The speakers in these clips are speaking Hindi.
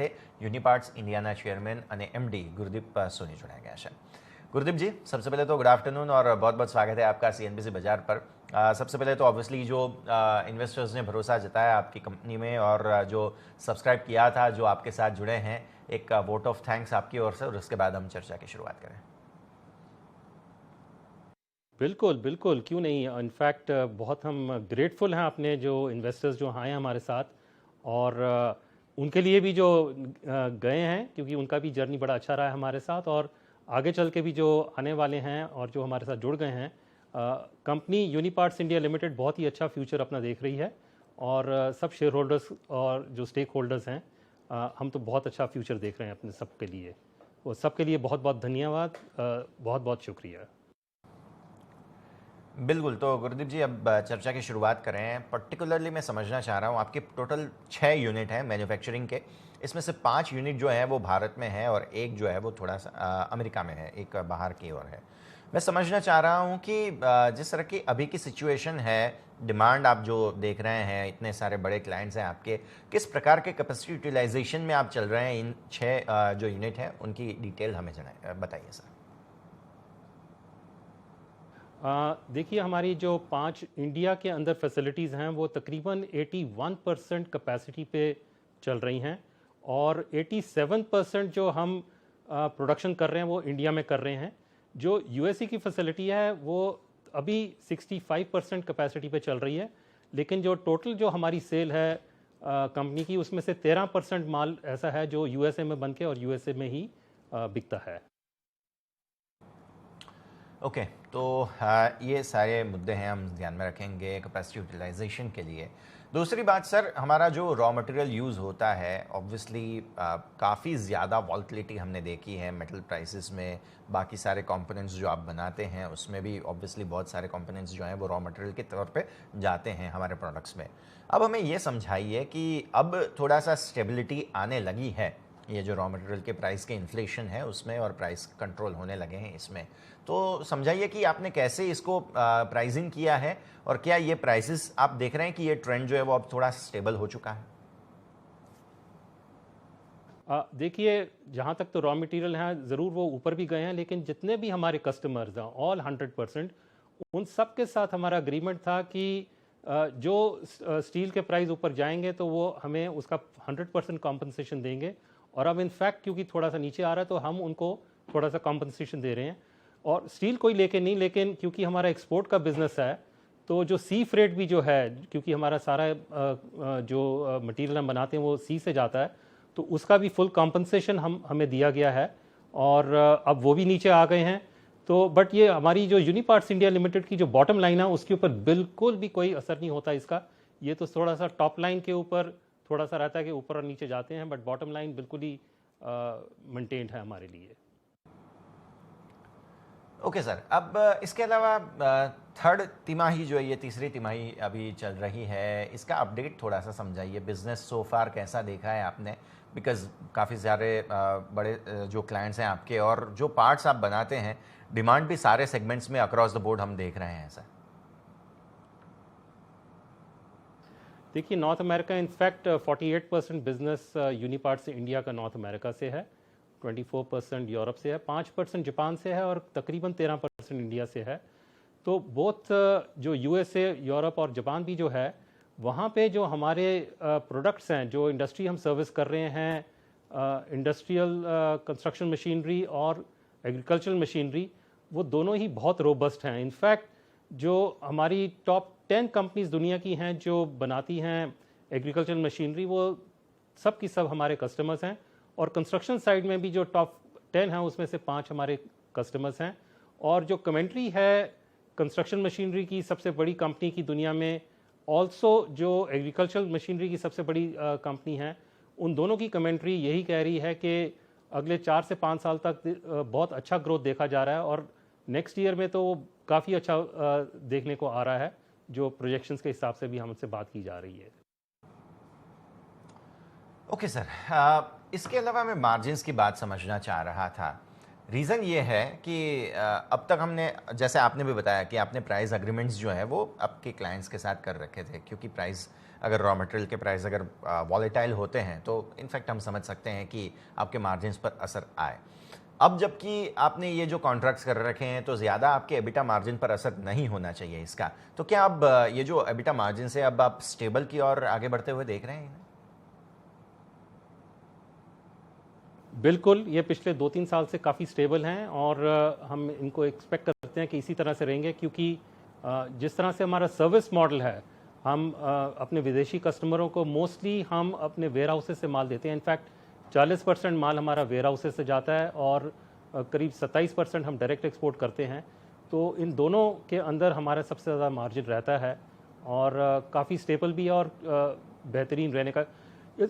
સાથે યુનિપાર્ટ્સ इंडियाના चेयरमैन અને एमडी गुरदीप सोनी जुड़ाया गया है। गुरदीप जी, सबसे पहले तो गुड आफ्टरनून और बहुत बहुत स्वागत है आपका सीएनबीसी बाजार पर। सबसे पहले तो ऑब्वियसली जो इन्वेस्टर्स ने भरोसा जताया आपकी कंपनी में और जो सब्सक्राइब किया था, जो आपके साथ जुड़े हैं, एक वोट ऑफ थैंक्स आपकी ओर से, और उसके बाद हम चर्चा की शुरुआत करें। बिल्कुल बिल्कुल, क्यों नहीं। इनफैक्ट बहुत हम ग्रेटफुल हैं अपने जो इन्वेस्टर्स जो आए हैं हमारे साथ, और उनके लिए भी जो गए हैं, क्योंकि उनका भी जर्नी बड़ा अच्छा रहा है हमारे साथ, और आगे चल के भी जो आने वाले हैं और जो हमारे साथ जुड़ गए हैं। कंपनी यूनिपार्ट्स इंडिया लिमिटेड बहुत ही अच्छा फ्यूचर अपना देख रही है, और सब शेयर होल्डर्स और जो स्टेक होल्डर्स हैं, हम तो बहुत अच्छा फ्यूचर देख रहे हैं अपने सबके लिए। वो सबके लिए बहुत बहुत धन्यवाद, बहुत बहुत शुक्रिया। बिल्कुल, तो गुरदीप जी अब चर्चा की शुरुआत करें। पर्टिकुलरली मैं समझना चाह रहा हूँ, आपके टोटल 6 यूनिट हैं मैन्युफैक्चरिंग के, इसमें से 5 यूनिट जो है वो भारत में है और एक जो है वो थोड़ा सा अमेरिका में है, एक बाहर की ओर है। मैं समझना चाह रहा हूँ कि जिस तरह की अभी की सिचुएशन है, डिमांड आप जो देख रहे हैं, इतने सारे बड़े क्लाइंट्स हैं आपके, किस प्रकार के कैपेसिटी यूटिलाइजेशन में आप चल रहे हैं? इन 6 जो यूनिट हैं उनकी डिटेल हमें बताइए सर। देखिए, हमारी जो 5 इंडिया के अंदर फैसिलिटीज़ हैं वो तकरीबन 81% कैपेसिटी पे चल रही हैं, और 87% जो हम प्रोडक्शन कर रहे हैं वो इंडिया में कर रहे हैं। जो यूएसए की फैसिलिटी है वो अभी 65% कैपेसिटी पे चल रही है, लेकिन जो टोटल जो हमारी सेल है कंपनी की, उसमें से 13% माल ऐसा है जो यूएसए में बन के और यूएसए में ही बिकता है। ओके, तो ये सारे मुद्दे हैं, हम ध्यान में रखेंगे कैपेसिटी यूटिलाइजेशन के लिए। दूसरी बात सर, हमारा जो रॉ मटेरियल यूज़ होता है, ऑब्वियसली काफ़ी ज़्यादा वॉल्टिलिटी हमने देखी है मेटल प्राइसेस में। बाकी सारे कंपोनेंट्स जो आप बनाते हैं उसमें भी ऑब्वियसली बहुत सारे कंपोनेंट्स जो हैं वो रॉ मटेरियल के तौर पे जाते हैं हमारे प्रोडक्ट्स में। अब हमें ये समझाइए कि अब थोड़ा सा स्टेबिलिटी आने लगी है, ये जो रॉ मटेरियल के प्राइस के इन्फ्लेशन है उसमें, और प्राइस कंट्रोल होने लगे हैं इसमें, तो समझाइए कि आपने कैसे इसको प्राइसिंग किया है, और क्या ये प्राइसेस आप देख रहे हैं कि ये ट्रेंड जो है वो अब थोड़ा स्टेबल हो चुका है? देखिए, जहाँ तक तो रॉ मटेरियल हैं ज़रूर वो ऊपर भी गए हैं, लेकिन जितने भी हमारे कस्टमर्स हैं ऑल 100%, उन सब के साथ हमारा एग्रीमेंट था कि जो स्टील के प्राइस ऊपर जाएंगे तो वो हमें उसका 100% कॉम्पनसेशन देंगे। और अब इनफैक्ट क्योंकि थोड़ा सा नीचे आ रहा है तो हम उनको थोड़ा सा कॉम्पनसेशन दे रहे हैं। और स्टील कोई लेके नहीं, लेकिन क्योंकि हमारा एक्सपोर्ट का बिजनेस है, तो जो सी फ्रेट भी जो है, क्योंकि हमारा सारा जो मटेरियल हम बनाते हैं वो सी से जाता है, तो उसका भी फुल कॉम्पनसेशन हमें दिया गया है, और अब वो भी नीचे आ गए हैं। तो बट ये हमारी जो यूनिपार्ट्स इंडिया लिमिटेड की जो बॉटम लाइन है उसके ऊपर बिल्कुल भी कोई असर नहीं होता इसका। ये तो थोड़ा सा टॉप लाइन के ऊपर थोड़ा सा रहता है कि ऊपर और नीचे जाते हैं, बट बॉटम लाइन बिल्कुल ही मेंटेन्ड है हमारे लिए। ओके सर, अब इसके अलावा थर्ड तिमाही जो है, ये तीसरी तिमाही अभी चल रही है, इसका अपडेट थोड़ा सा समझाइए। बिजनेस सो फार कैसा देखा है आपने? बिकॉज काफ़ी सारे बड़े जो क्लाइंट्स हैं आपके, और जो पार्ट्स आप बनाते हैं, डिमांड भी सारे सेगमेंट्स में अक्रॉस द बोर्ड हम देख रहे हैं सर। देखिए, नॉर्थ अमेरिका इनफैक्ट 48% बिजनेस यूनिपार्ट से इंडिया का नॉर्थ अमेरिका से है, 24% यूरोप से है, 5% जापान से है, और तकरीबन 13% इंडिया से है। तो बोथ जो यूएसए, यूरोप और जापान भी जो है, वहाँ पे जो हमारे प्रोडक्ट्स हैं, जो इंडस्ट्री हम सर्विस कर रहे हैं, इंडस्ट्रियल कंस्ट्रक्शन मशीनरी और एग्रीकल्चरल मशीनरी, वो दोनों ही बहुत रोबस्ट हैं। इनफैक्ट जो हमारी टॉप 10 कंपनीज दुनिया की हैं जो बनाती हैं एग्रीकल्चरल मशीनरी, वो सब की सब हमारे कस्टमर्स हैं। और कंस्ट्रक्शन साइड में भी जो टॉप 10 हैं उसमें से 5 हमारे कस्टमर्स हैं। और जो कमेंट्री है कंस्ट्रक्शन मशीनरी की सबसे बड़ी कंपनी की दुनिया में, ऑल्सो जो एग्रीकल्चरल मशीनरी की सबसे बड़ी कंपनी है, उन दोनों की कमेंट्री यही कह रही है कि अगले 4 से 5 साल तक बहुत अच्छा ग्रोथ देखा जा रहा है, और नेक्स्ट ईयर में तो काफ़ी अच्छा देखने को आ रहा है, जो प्रोजेक्शंस के हिसाब से भी हमसे बात की जा रही है। ओके सर, इसके अलावा मैं मार्जिन्स की बात समझना चाह रहा था। रीज़न ये है कि अब तक हमने, जैसे आपने भी बताया कि आपने प्राइस एग्रीमेंट्स जो है वो आपके क्लाइंट्स के साथ कर रखे थे, क्योंकि प्राइस अगर रॉ मटेरियल के प्राइस अगर वॉलेटाइल होते हैं तो इनफैक्ट हम समझ सकते हैं कि आपके मार्जिन्स पर असर आए। अब जबकि आपने ये जो कॉन्ट्रैक्ट्स कर रखे हैं तो ज़्यादा आपके एबिटा मार्जिन पर असर नहीं होना चाहिए इसका, तो क्या अब ये जो एबिटा मार्जिन से अब आप स्टेबल की ओर आगे बढ़ते हुए देख रहे हैं? बिल्कुल, ये पिछले 2-3 साल से काफ़ी स्टेबल हैं और हम इनको एक्सपेक्ट करते हैं कि इसी तरह से रहेंगे, क्योंकि जिस तरह से हमारा सर्विस मॉडल है, हम अपने विदेशी कस्टमरों को मोस्टली हम अपने वेयर हाउसेस से माल देते हैं। इनफैक्ट 40% माल हमारा वेयर हाउसेस से जाता है और करीब 27% हम डायरेक्ट एक्सपोर्ट करते हैं। तो इन दोनों के अंदर हमारा सबसे ज़्यादा मार्जिन रहता है और काफ़ी स्टेबल भी है और बेहतरीन रहने का।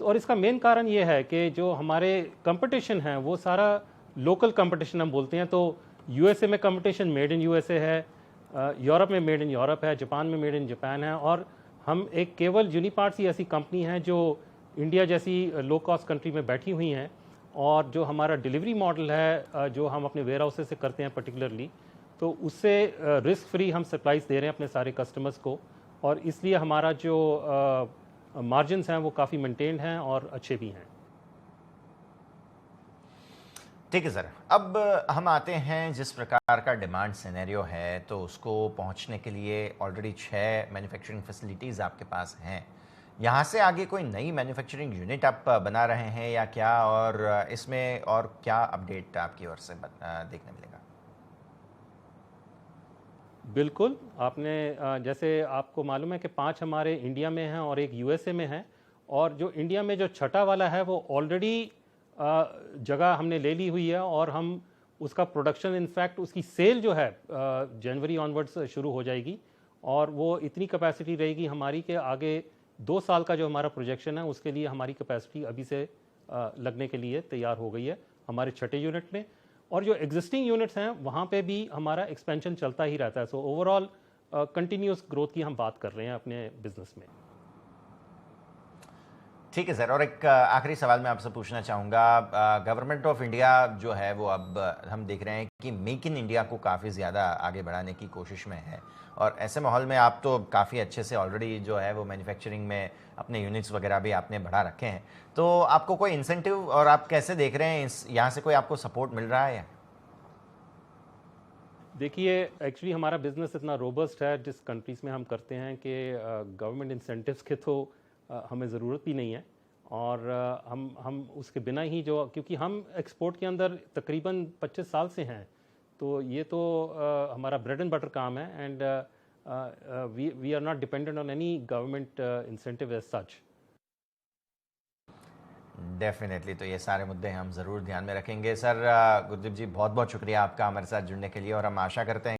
और इसका मेन कारण ये है कि जो हमारे कंपटीशन है वो सारा लोकल कंपटीशन हम बोलते हैं। तो यूएसए में कंपटीशन मेड इन यूएसए है, यूरोप में मेड इन यूरोप है, जापान में मेड इन जापान है, और हम एक केवल यूनिपार्ट्स ही ऐसी कंपनी है जो इंडिया जैसी लो कॉस्ट कंट्री में बैठी हुई हैं। और जो हमारा डिलीवरी मॉडल है जो हम अपने वेयर हाउसेस से करते हैं पर्टिकुलरली, तो उससे रिस्क फ्री हम सप्लाईज दे रहे हैं अपने सारे कस्टमर्स को, और इसलिए हमारा जो मार्जिन्स हैं वो काफ़ी मेंटेन्ड हैं और अच्छे भी हैं। ठीक है सर, अब हम आते हैं जिस प्रकार का डिमांड सिनेरियो है तो उसको पहुंचने के लिए ऑलरेडी 6 मैन्युफैक्चरिंग फैसिलिटीज़ आपके पास हैं। यहाँ से आगे कोई नई मैन्युफैक्चरिंग यूनिट आप बना रहे हैं या क्या, और इसमें और क्या अपडेट आपकी ओर से देखने मिलेगा? बिल्कुल, आपने जैसे आपको मालूम है कि 5 हमारे इंडिया में हैं और एक यूएसए में है, और जो इंडिया में जो छठा वाला है वो ऑलरेडी जगह हमने ले ली हुई है और हम उसका प्रोडक्शन, इनफैक्ट उसकी सेल जो है जनवरी ऑनवर्ड्स शुरू हो जाएगी, और वो इतनी कैपेसिटी रहेगी हमारी कि आगे 2 साल का जो हमारा प्रोजेक्शन है उसके लिए हमारी कैपेसिटी अभी से लगने के लिए तैयार हो गई है हमारे छठे यूनिट में। और जो एग्जिस्टिंग यूनिट्स हैं वहाँ पे भी हमारा एक्सपेंशन चलता ही रहता है। सो ओवरऑल कंटिन्यूस ग्रोथ की हम बात कर रहे हैं अपने बिजनेस में। ठीक है सर, और एक आखिरी सवाल मैं आपसे पूछना चाहूँगा। गवर्नमेंट ऑफ इंडिया जो है वो अब हम देख रहे हैं कि मेक इन इंडिया को काफ़ी ज़्यादा आगे बढ़ाने की कोशिश में है, और ऐसे माहौल में आप तो काफ़ी अच्छे से ऑलरेडी जो है वो मैन्युफैक्चरिंग में अपने यूनिट्स वगैरह भी आपने बढ़ा रखे हैं, तो आपको कोई इंसेंटिव और आप कैसे देख रहे हैं, इस यहाँ से कोई आपको सपोर्ट मिल रहा है? देखिए, एक्चुअली हमारा बिजनेस इतना रोबस्ट है जिस कंट्रीज़ में हम करते हैं कि गवर्नमेंट इंसेंटिव्स के तो हमें ज़रूरत भी नहीं है, और हम उसके बिना ही जो, क्योंकि हम एक्सपोर्ट के अंदर तकरीबन 25 साल से हैं, तो ये तो हमारा ब्रेड एंड बटर काम है, and we are not dependent on any government incentive as such. Definitely, तो ये सारे मुद्दे हम ज़रूर ध्यान में रखेंगे। सर गुरदीप जी, बहुत बहुत शुक्रिया आपका हमारे साथ जुड़ने के लिए, और हम आशा करते हैं